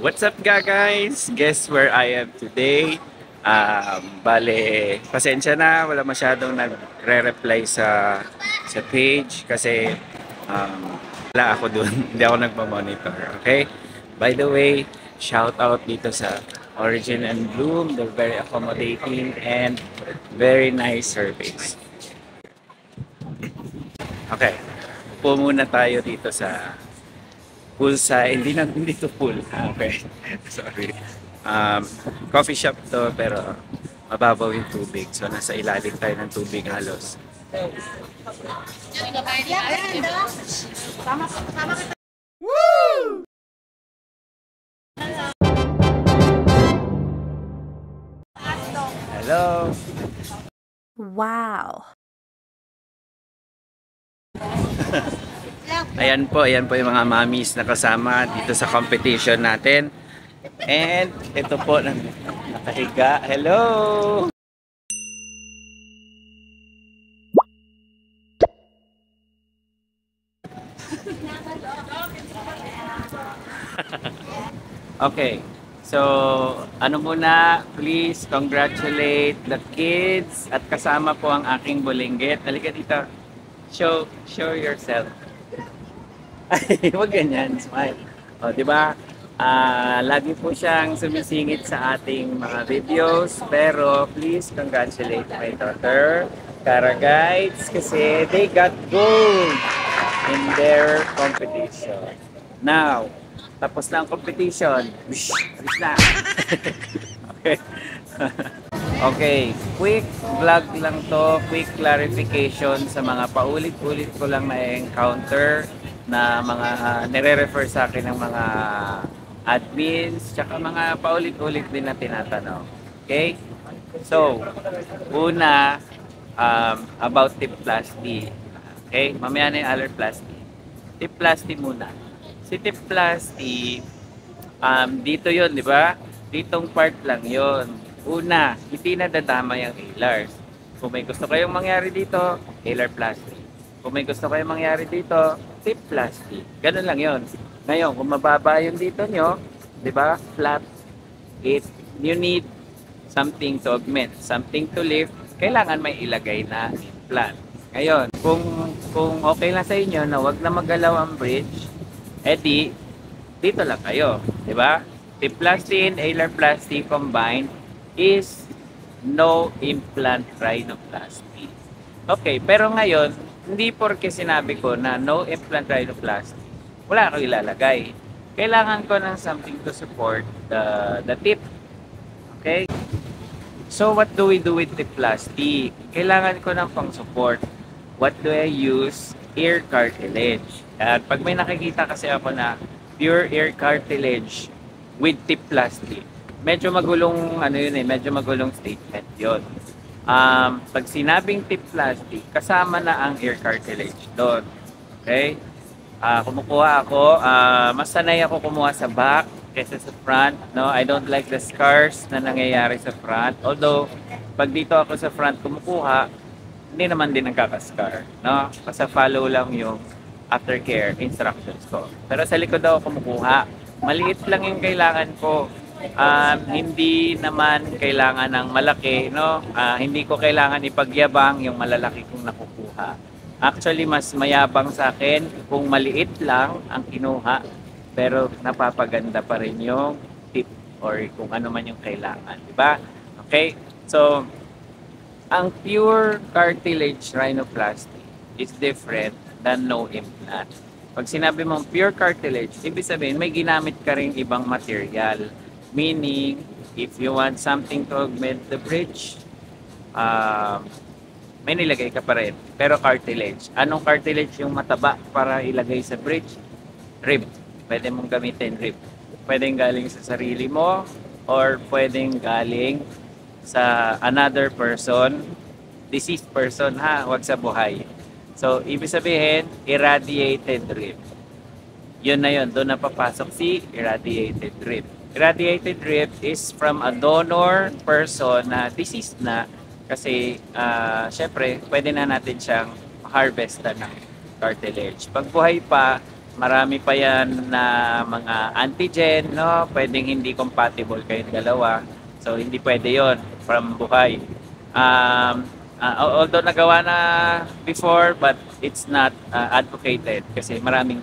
What's up guys? Guess where I am today? Bale, pasensya na, wala masyadong nagre-reply sa page kasi wala ako dun. Hindi ako nagpa-monitor. Okay? By the way, shout out dito sa Origin and Bloom. They're very accommodating and very nice service. Okay. Upo muna tayo dito sa poolside, hindi to pool. Okay. Sorry. Um, Coffee shop to pero mababaw yung tubig. So nasa ilalim tayo ng tubig halos. Hello. Wow. Ayan po yung mga mommies na kasama dito sa competition natin. And ito po nakahiga. Hello. Okay. So, ano muna, please congratulate the kids at kasama po ang aking bulinggit. Halika dito. Show yourself. Ay, wag ganyan, smile. O, di ba? Lagi po siyang sumisingit sa ating mga videos, pero please congratulate my daughter, Cara Guides, kasi they got gold in their competition. Now, tapos na ang competition. Alis na. Okay. Okay, quick vlog lang to, quick clarification sa mga paulit-ulit ko lang na-encounter na mga nire-refer sa akin ng mga admins, tsaka mga paulit-ulit din na tinatanong. Okay? So, una, about tip plastic. Okay? Mamaya na yung alert plastic. Tip plastic muna. Si tip plastic, dito yon, di ba? Ditong part lang yon. Una, hindi na dadama yung ailers. Kung may gusto kayong mangyari dito, ailer plastic. Kung may gusto kayong mangyari dito, tip plastic. Ganun lang yon. Ngayon, kung mababa yung dito nyo, di ba? Flat, you need something to augment, something to lift, kailangan may ilagay na implant. Ngayon, kung okay lang sa inyo na wag na magalaw ang bridge, edi, dito lang kayo. Di ba? Tip plastic and ailer plastic combined is no implant rhinoplasty. Okay, pero ngayon, hindi porke sinabi ko na no implant rhinoplasty, wala ako ilalagay. Kailangan ko ng something to support the tip. Okay? So, what do we do with tip plastic? Kailangan ko ng pang-support. What do I use? Ear cartilage. At pag may nakikita kasi ako na pure ear cartilage with tip plastic, medyo magulong medyo magulong statement 'yon. Pag sinabing tip plastic, kasama na ang ear cartilage doon. Okay? Kumukuha ako, mas sanay ako kumuha sa back kaysa sa front, no? I don't like the scars na nangyayari sa front. Although pag dito ako sa front kumukuha, hindi naman din nagkaka-scar, no? Basta follow lang yung aftercare instructions ko. Pero sa likod ako kumukuha, maliit lang yung kailangan ko. Hindi naman kailangan ng malaki, no? Hindi ko kailangan ipagyabang yung malalaki kong nakukuha. Actually, mas mayabang sa akin kung maliit lang ang kinuha, pero napapaganda pa rin yung tip or kung ano man yung kailangan, di ba? Okay? So, ang pure cartilage rhinoplasty is different than no implant. Pag sinabi mong pure cartilage, ibig sabihin may ginamit ka rin ibang material. Meaning, if you want something to augment the bridge, may nilagay ka pa rin. Pero cartilage. Anong cartilage yung mataba para ilagay sa bridge? Rib. Pwede mong gamitin rib. Pwedeng galing sa sarili mo or pwedeng galing sa another person, deceased person ha, wag sa buhay. So, ibig sabihin, irradiated rib. Yun na yun, doon na papasok si irradiated rib. Irradiated rib is from a donor person na deceased na kasi syempre, pwede na natin siyang harvestan ng cartilage. Pag buhay pa, marami pa yan na mga antigen, no? Pwedeng hindi compatible kayong dalawa. So, hindi pwede yon from buhay. Although nagawa na before, but it's not advocated kasi maraming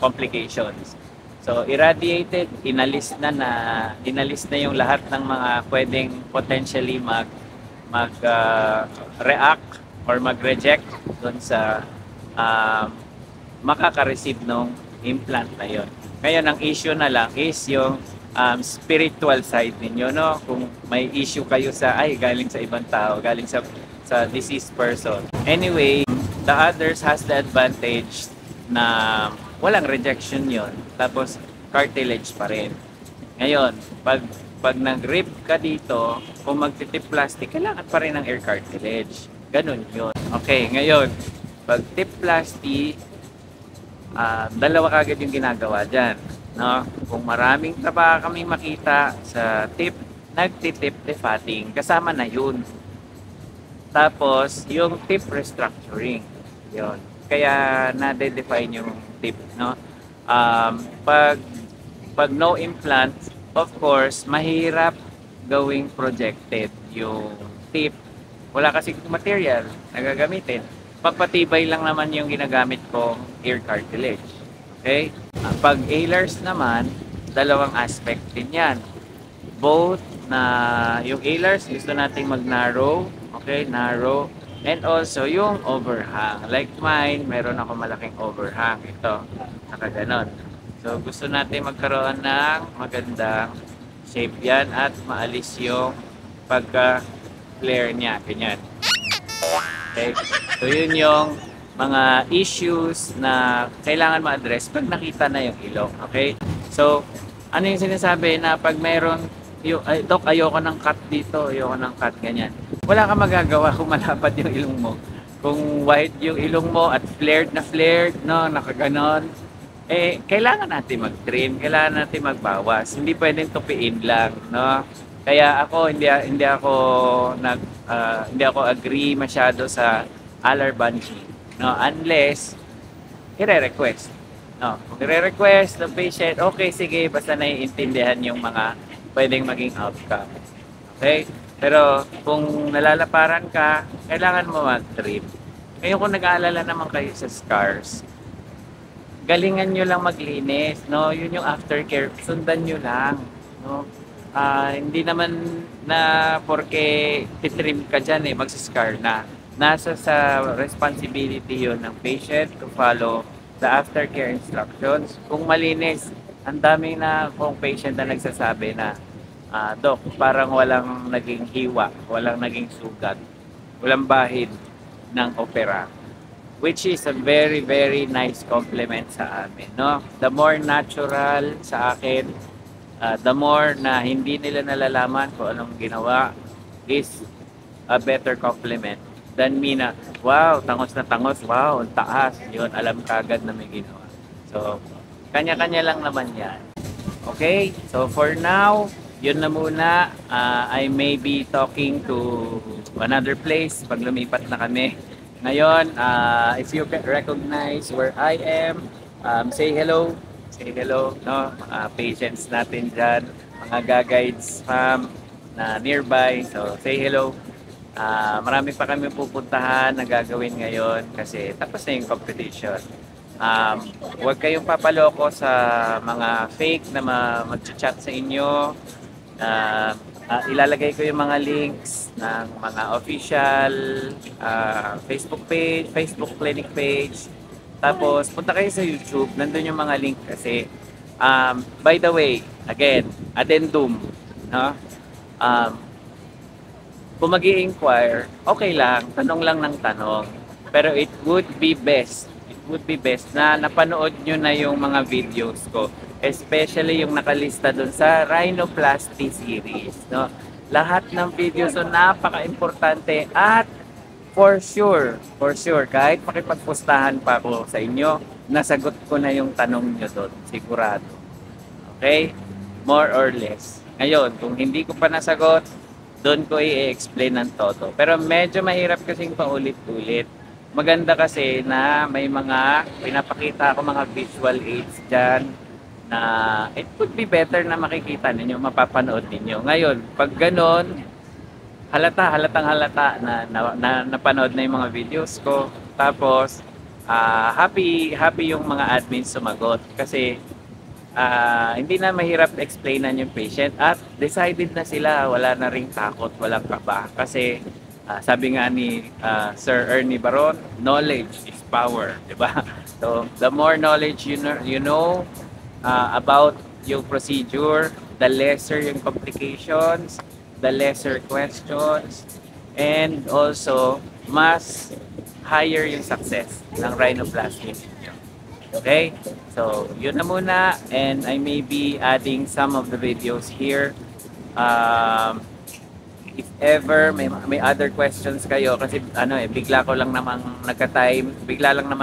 complications. So, irradiated, inalis na yung lahat ng mga pwedeng potentially react or mag-reject doon sa um, makaka-receive ng implant na yon. Ngayon, ang issue na lang is yung spiritual side ninyo, no? Kung may issue kayo sa, ay, galing sa ibang tao, galing sa deceased person. Anyway, the others has the advantage na walang rejection yon. Tapos, cartilage pa rin. Ngayon, pag nag-rip ka dito, kung magtitip plastic, kailangan pa rin ng air cartilage. Ganun yun. Okay, ngayon, pag tip plastic, dalawa kagad yung ginagawa dyan. No? Kung maraming taba kami makita sa tip, nagtitip defatting, kasama na yun. Tapos, yung tip restructuring. Yun. Kaya na-define yung tip. No? Pag no implant, of course, mahirap gawing projected yung tip. Wala kasi material na gagamitin. Pagpatibay lang naman yung ginagamit kong ear cartilage. Okay? Pag alers naman, dalawang aspect din yan. Both na yung alers, gusto nating mag-narrow. Okay? Narrow. And also yung overhang. Like mine, meron ako malaking overhang. Ito. Nakaganon. So gusto natin magkaroon ng magandang shape yan at maalis yung pagka-flare niya. Ganyan. Okay? So yun yung mga issues na kailangan ma-address pag nakita na yung ilong. Okay? So, ano yung sinasabi na pag mayroon, Dok, ayoko ng cut dito, ayoko ng cut, ganyan. Wala kang magagawa kung malapad yung ilong mo. Kung wide yung ilong mo at flared, no, nakaganon, kailangan natin mag-trim, kailangan natin magbawas. Hindi pwedeng tupiin lang, no? Kaya ako hindi ako agree masyado sa alar bungee, no, unless ire-request. No, kung ire-request ng patient, okay, sige, basta naiintindihan yung mga pwedeng maging outcome. Okay? Pero kung nalalaparan ka, kailangan mo mag-trim. Ngayon kung nag-aalala naman kayo sa scars, galingan nyo lang maglinis, no? Yun yung aftercare, sundan nyo lang, no? Hindi naman na porke titrim ka dyan magsiscar na. Nasa sa responsibility yun ng patient to follow the aftercare instructions. Kung malinis, ang dami na kung patient na nagsasabi na, Dok, parang walang naging hiwa, walang naging sugat, walang bahid ng opera. Which is a very, very nice compliment sa amin, no? The more natural sa akin, the more na hindi nila nalalaman kung anong ginawa is a better compliment than me na, wow, tangos na tangos, wow, ang taas, yun, alam kagad na may ginawa. So, kanya-kanya lang naman yan. Okay, so for now, yun na muna. I may be talking to another place pag lumipat na kami. Ngayon, if you can recognize where I am, say hello. Say hello, no? Patients natin dyan, mga ga-guides na nearby. So, say hello. Marami pa kami pupuntahan na gagawin ngayon kasi tapos na yung competition. Huwag kayong papaloko sa mga fake na mag-chat sa inyo. Ilalagay ko yung mga links ng mga official Facebook page, Facebook clinic page. Tapos, punta kayo sa YouTube. Nandun yung mga link kasi. By the way, again, addendum. No? Kung mag-i-inquire, okay lang. Tanong lang ng tanong. Pero it would be best na napanood nyo na yung mga videos ko. Especially yung nakalista dun sa Rhinoplasty series. No? Lahat ng videos so napaka-importante at for sure, kahit makipagpustahan pa ako sa inyo, nasagot ko na yung tanong nyo doon, sigurado. Okay? More or less. Ngayon, kung hindi ko pa nasagot, doon ko i-explain ng todo. Pero medyo mahirap kasing paulit-ulit. maganda kasi na may mga pinapakita ako mga visual aids dyan na it would be better na makikita ninyo, mapapanood ninyo. Ngayon, pag ganon, halatang halata na napanood na yung mga videos ko. Tapos, happy yung mga admins sumagot kasi hindi na mahirap explainan yung patient at decided na sila, wala na ring takot, walang kaba kasi sabi nga ni Sir Ernie Baron, knowledge is power, di ba? So the more knowledge you know about yung procedure, the lesser yung complications, the lesser questions, and also mas higher yung success ng rhinoplasty. Okay? So, yun na muna, and I may be adding some of the videos here. If ever may other questions kayo, kasi bigla lang naman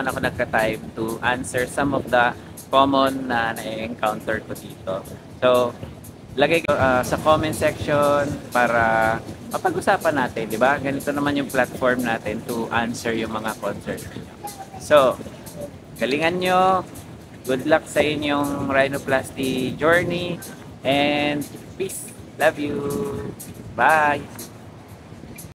ako nagka-time to answer some of the common na na-encounter ko dito. So, lagay ko sa comment section para mapag-usapan natin, di ba? Ganito naman yung platform natin to answer yung mga concerns. So, galingan nyo. Good luck sa inyong rhinoplasty journey. And peace. Love you. Bye.